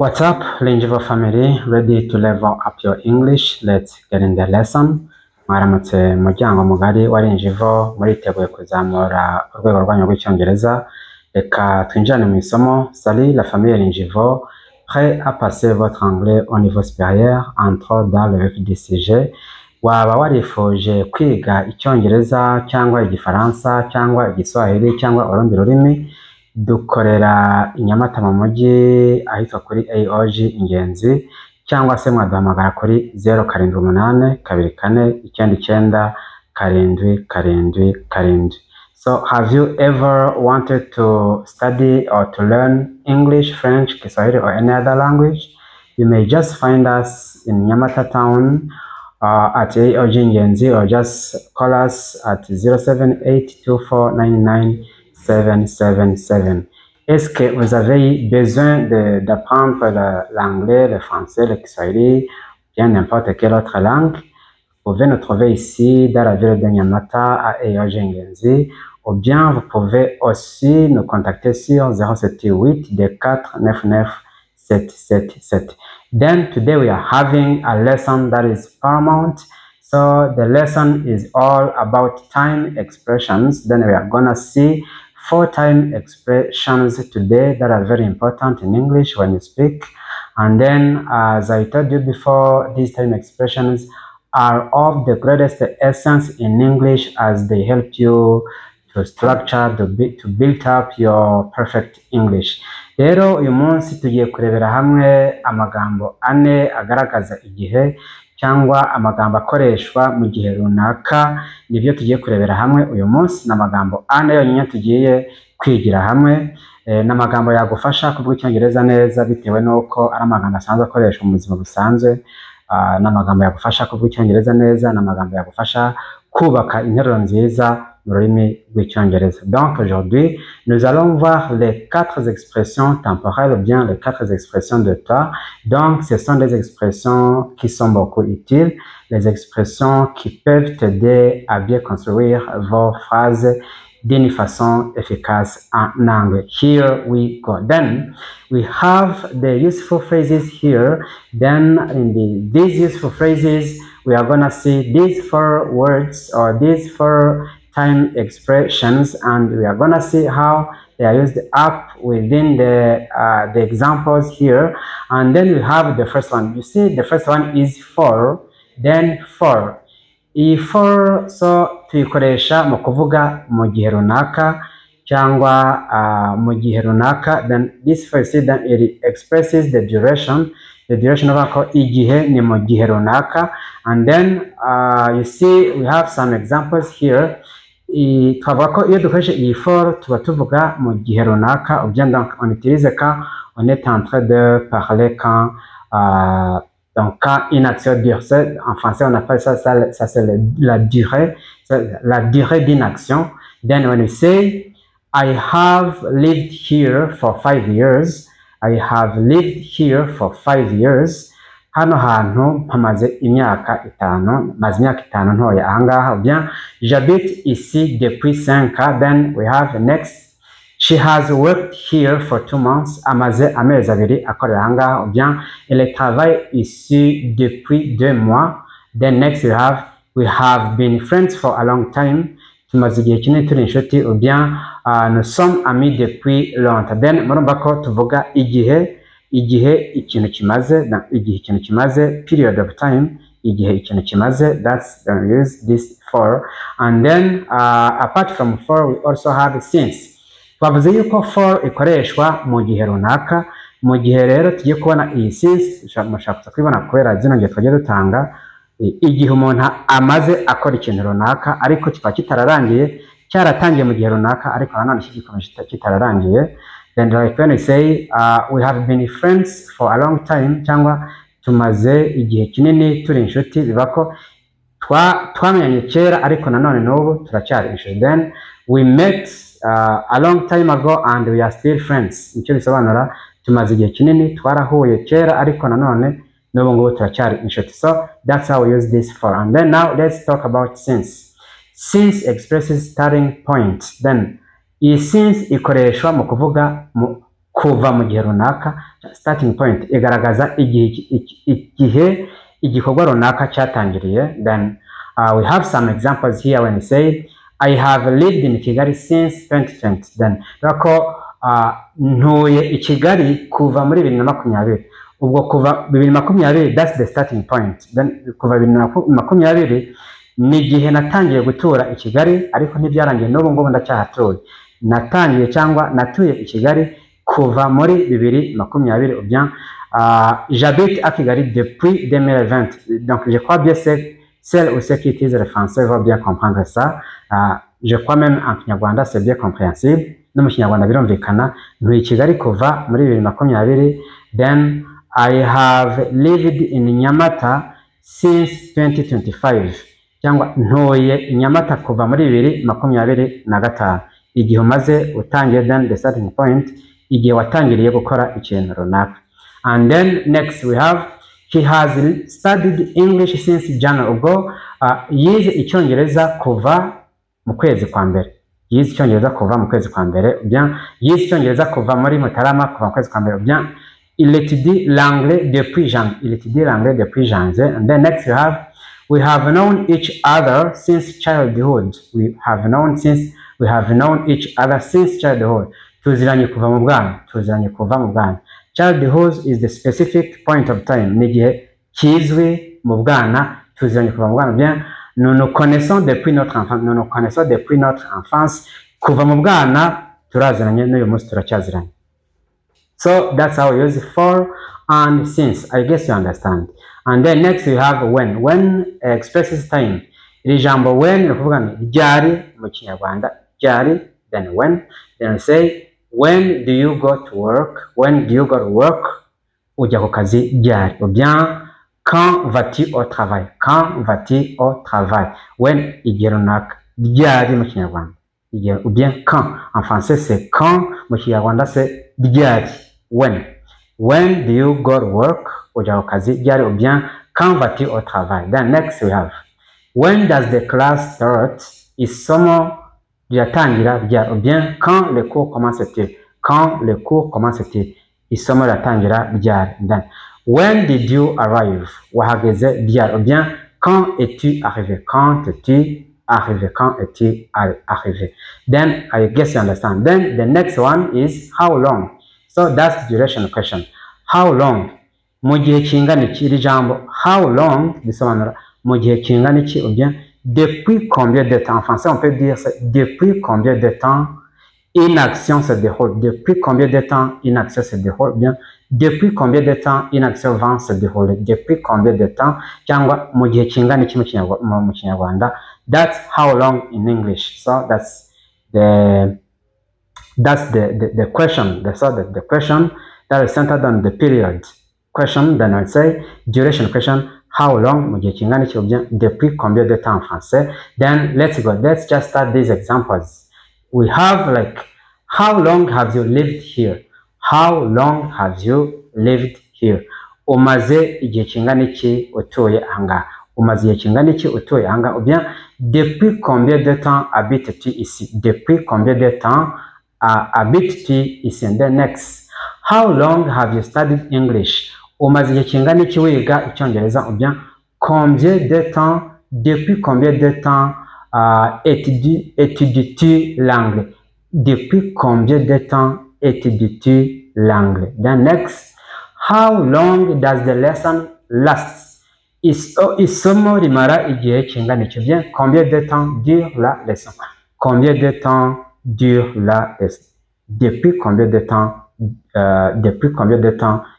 What's up, Linjivo family? Ready to level up your English? Let's get in the lesson. Mwaramutse muryango mugari wa Linjivo, muriteguye kuzamura urwego rwanyu rw'icyongereza. Reka twinjirane mu isomo. Salut la famille Linjivo, prêt à passer votre anglais au niveau supérieur, entre dans le vif du sujet. Waba warifuje kwiga icyongereza cyangwa igifaransa cyangwa igiswahili cyangwa urundi rurimi? Dukorera i Nyamata mu mujyi ahitwa kuri AOG Ingenzi, cyangwa se mwaduhamagara kuri 0782999777. So have you ever wanted to study or to learn English, French, Kiswahili or any other language? You may just find us in Nyamata town at AOG Ingenzi, or just call us at 07824997777. Est-ce que vous avez besoin d'apprendre l'anglais, le français, le kiswahili, bien n'importe quelle autre langue? Vous pouvez nous trouver ici dans la ville de Nyamata à AOG Ingenzi, ou bien vous pouvez aussi nous contacter sur 078 2499 777. Then today we are having a lesson that is paramount. So the lesson is all about time expressions. Then we are gonna see 4 time expressions today that are very important in English when you speak. And then, as I told you before, these time expressions are of the greatest essence in English, as they help you to structure, to build up your perfect English. Rero uyu munsi tugiye kurebera hamwe amagambo ane agaragaza igihe cyangwa amagambo akoreshwa mu gihe runaka. Nibyo tugiye kurebera hamwe uyu munsi. N'amagambo ane yonyine tugiye kwigira hamwe. N'amagambo yagufasha kuvuga icyongereza neza bitewe n'uko ari amagambo asanzwe akoreshwa mu buzima busanzwe. N'amagambo yagufasha kuvuga icyongereza neza, n'amagambo yagufasha kubaka interuro nziza mu rurimi rw'icyongereza. Donc aujourd'hui, nous allons voir les 4 expressions temporelles, ou bien les 4 expressions de temps. Donc ce sont des expressions qui sont beaucoup utiles, les expressions qui peuvent t'aider à bien construire vos phrases d'une façon efficace en anglais. Here we go. Then we have the useful phrases here. Then in these useful phrases, we are gonna see these 4 words or these 4 time expressions, and we are gonna see how they are used up within the examples here. And then we have the first one. You see, the first one is for, then for. Iyi for so tuyikoresha mu kuvuga mu gihe runaka cyangwa mu gihe runaka. Then this first, then it expresses the duration. The duration of ko igihe ni mu gihe runaka. And then you see we have some examples here. Twavuga ko iyo dukoresha iyi for tuba tuvuga mu gihe runaka, ou bien donc on utilise quand on est en train de parler, quand donc quand une action dure. En français on appelle ça c'est la durée d'une action. Then when we say I have lived here for 5 years, I have lived here for 5 years, hano hantu mpamaze imyaka 5, maze imyaka 5 ntoye ahangaha. Ou bien j'habite ici depuis 5 ans. Then we have next, she has worked here for 2 months, amaze amezi 2 akorera ahangaha. Ou bien elle travaille ici depuis 2 mois. Then next we have been friends for a long time, tumaze igihe kinini turi inshuti. Ou bien nous sommes amis depuis longtemps. Then murumva ko tuvuga igihe ikintu kimaze, igihe ikintu kimaze, period of time, igihe ikintu kimaze. That's we use this for. And then apart from for, we also have since. Twavuze yuko for ikoreshwa mu gihe runaka. Mu gihe rero tugiye kubona iyi since, mushaka kwibona kubera zino ngiye twagiye dutanga igihe umuntu amaze akora ikintu runaka ariko kikaba kitararangiye, cyaratangiye mu gihe runaka ariko nanone kigikomeje kitararangiye. Then like when we say we have been friends for a long time, cyangwa tumaze igihe kinini turi inshuti, biba ko twamenyanye kera ariko nanone n'ubu turacyari inshuti. Then we met a long time ago and we are still friends. Nicyo bisobanura tumaze igihe kinini, twarahuye kera ariko nanone n'ubu ngubu turacyari inshuti. So that's how we use this for. And then now let's talk about since. Since expresses starting point. Then iyi since ikoreshwa mu kuvuga kuva mu gihe runaka. Starting point igaragaza igihe igikorwa runaka cyatangiriye. Then we have some examples here when we say I have lived in Kigali since 2020. Then rako ntuye i Kigali kuva muri 2020. Ubwo kuva 2020 that's the starting point. Then kuva 2020 ni igihe natangiye gutura i Kigali, ariko ntibyarangiye n'ubu ngubu ndacyahatuye. Natangiye cyangwa natuye i Kigali kuva muri 2020 ou bien j'habite à Kigali depuis 2020. Donc je crois bien celles ou ceux qui utilisent le français vont bien comprendre ça. Je crois même en Kinyarwanda c'est bien compréhensible. No mu Kinyarwanda birumvikana. Ntuye i Kigali kuva muri 2020. Then I have lived in Nyamata since 2025. Cyangwa ntuye i Nyamata kuva muri 2025. Igihe umaze utangiye, then the starting point, igihe watangiriye gukora ikintu runaka. And then next we have he has studied English since January. Ubwo yize icyongereza kuva mu kwezi kwa mbere. Yize icyongereza kuva mu kwezi kwa mbere. Bien, yize icyongereza kuva muri Mutarama kuva mu kwezi kwa mbere. Bien, il étudie l'anglais depuis janvier. Il étudie l'anglais depuis janvier. And then next we have known each other since childhood. We have known each other since childhood. Tuziranye kuva mu bwana. Tuziranye kuva mu bwana. Childhood is the specific point of time. Ni igihe kizwi mu bwana. Tuziranye kuva mu bwana. Bien, nous nous connaissons depuis notre enfance. Nous nous connaissons depuis notre enfance. Kuva mu bwana turaziranye, n'uyu munsi turacyaziranye. So that's how we use for and since. I guess you understand. And then next we have when. When expresses time. Iri jambo when ni kuvuga ni ryari mu Kinyarwanda. Ryari, then when. Then we say when do you go to work? When do you go to work? Ujya ku kazi ryari. Ou bien quand vas-tu au travail? Quand vas-tu au travail? When igihe runaka. Ryari mu Kinyarwanda. Ou bien quand. En français c'est quand, mu Kinyarwanda c'est ryari. When. When do you go to work? Ujya ku kazi ryari. Ou bien quand vas-tu au travail? Then next we have when does the class start? Isomo riratangira ryari. Ou bien quand le cours commence-t-il? Quand le cours commence-t-il? Isomo riratangira ryari. Then when did you arrive? Wahageze ryari. Ou bien quand es-tu arrivé? Quand es-tu arrivé? Quand es-tu arrivé? Then I guess you understand. Then the next one is how long. So that's the duration question. How long? Mu gihe kingana iki. Iri jambo how long bisobanura mu gihe kingana iki. Ou bien depuis combien de temps. En français on peut dire depuis combien de temps une action se déroule. Depuis combien de temps une action se déroule. Ou bien depuis combien de temps une action va se dérouler. Depuis combien de temps cyangwa mu gihe kingana iki mu Kinyarwanda. That's how long in English. So that's the question. The question that is centered on the period question. Then I say duration question. How long mu gihe kingana iki. Ou bien depuis combien de temps en français. Then let's go. Let's just start these examples. We have like how long have you lived here? How long have you lived here? Umaze igihe kingana iki utuye ahangaha. Umaze igihe kingana iki utuye ahangaha. Ou bien depuis combien de temps habites-tu ici? Depuis combien de temps habites-tu ici? And then next, how long have you studied English? Umaze igihe kingana iki wiga icyongereza. Ou bien combien de temps, depuis combien de temps étudies-tu l'anglais? Depuis combien de temps étudies-tu l'anglais? Then next, how long does the lesson last? Isomo rimara igihe kingana iki. Bien, combien de temps dure la leçon? Combien de temps dure la leçon? Depuis combien de temps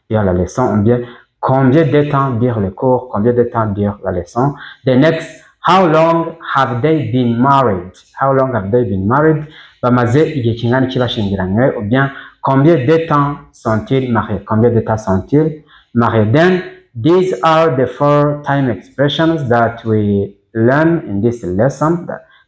dure la leçon? Ou bien combien de temps dure le cours? Combien de temps dure la leçon? The next, how long have they been married? How long have they been married? Bamaze igihe kingana iki bashingiranywe. Ou bien combien de temps sont-ils mariés? Combien de temps sont-ils mariés? Then these are the 4 time expressions that we learn in this lesson.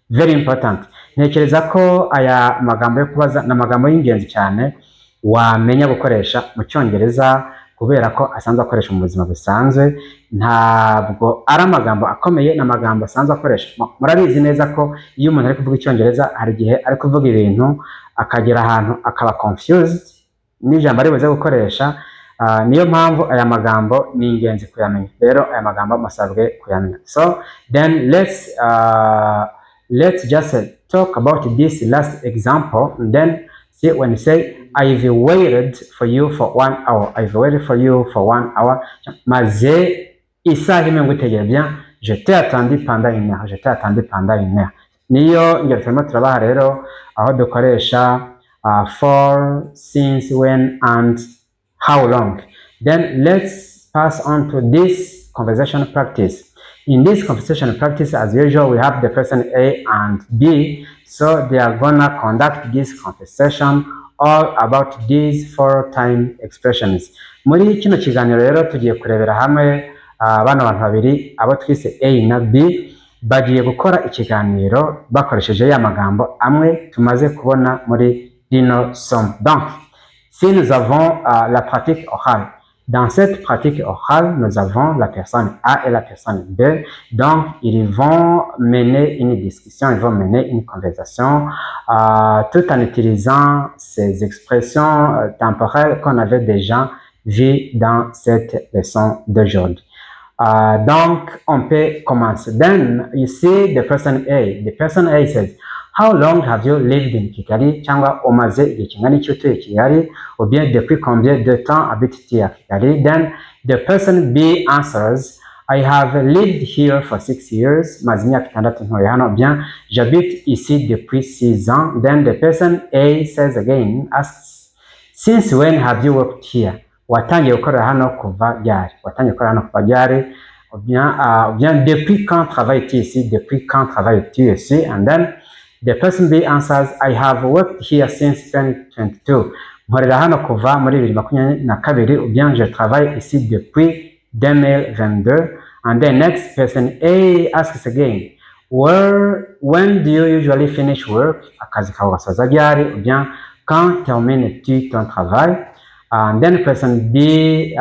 Very important. Ntekereza ko aya magambo yo kubaza na magambo y'ingenzi cyane wamenya gukoresha mu Cyongereza kubera ko asanzwe akoresha mu buzima busanzwe. Ntabwo ari amagambo akomeye, na magambo asanzwe akoresha. Murabizi neza ko iyo umuntu ari kuvuga Icyongereza hari igihe ari kuvuga ibintu akagera ahantu akaba confused, n'ijambo ari buze gukoresha. Niyo mpamvu aya magambo ni ingenzi kuyamenya. Rero aya magambo musabwe kuyamenya. So then let's just talk about this last example, and then see when you say I've waited for you for 1 hour. I've waited for you for 1 hour. Maze isaha imwe ngutegera. Bien, je t'ai attendu pendant 1 heure. Je t'ai attendu pendant 1 heure. Niyo ingero turimo turabaha rero aho dukoresha for, since, when, and how long. Then let's pass on to this conversation practice. In this conversation practice, as usual, we have the person A and B. So they are gonna conduct this conversation all about these 4 time expressions. Muri kino kiganiro rero tugiye kurebera hamwe bano bantu babiri abo twise A na B bagiye gukora ikiganiro bakoresheje ya magambo amwe tumaze kubona muri rino somo. Donc, si nous avons la pratique orale, dans cette pratique orale, nous avons la personne A et la personne B. Donc, ils vont mener une discussion, ils vont mener une conversation tout en utilisant ces expressions temporelles qu'on avait déjà vues dans cette leçon d'aujourd'hui. Donc, on peut commencer. Then, you see the person A. The person A says, how long have you lived in Kigali? Cyangwa umaze igihe kingana iki utuye Kigali? Ou bien depuis combien de temps habites-tu à Kigali? Then the person B answers, I have lived here for 6 years. Maze imyaka 6 ntuye hano. Bien, j'habite ici depuis 6 ans. Then the person A says again, asks, since when have you worked here? Watangiye gukorera hano kuva ryari? Watangiye gukorera hano kuva ryari? Ou bien depuis quand travailles-tu ici? Depuis quand travailles-tu ici? And then the person B answers, I have worked here since 2022. Nkorera hano kuva muri 2022. Ou bien je travaille ici depuis 2022. And then next person A asks again, when do you usually finish work? Akazi kawe gasoza ryari? Ou bien quand termines-tu ton travail? And then person B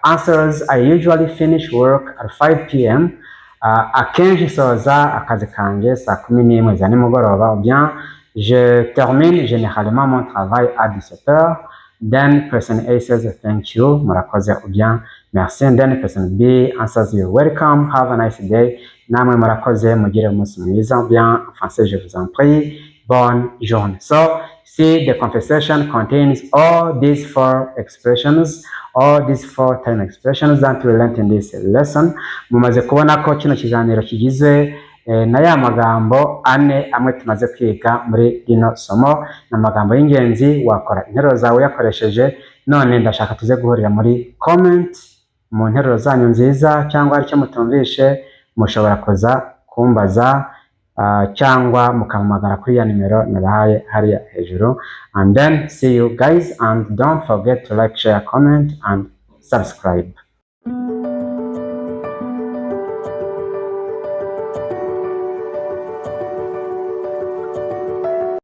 answers, I usually finish work at 5 p.m. Akenshi soza akazi kanje saa 11 za nimugoroba. Ou bien je termine généralement mon travail à 17h. Then person A says thank you, murakoze, ou bien merci. And then person B answers, you're welcome, have a nice day, namwe murakoze, mugire umunsi mwiza. Ou bien en français, je vous en prie, bonne journée. So see, the conversation contains all these 4 expressions, all these 4 time expressions that we learned in this lesson. Mumaze kubona ko kino kiganiro kigizwe na ya magambo ane amwe tumaze kwiga muri rino somo. Na magambo y'ingenzi wakora interuro zawe yakoresheje. None ndashaka tuze guhurira muri comment mu nteruro zanyu nziza, cyangwa aricyo mutumvishe mushobora kuza kumbaza cyangwa mukampamagara kuri ya nimero nabahaye hariya hejuru. And then see you guys, and don't forget to like, share, comment and subscribe.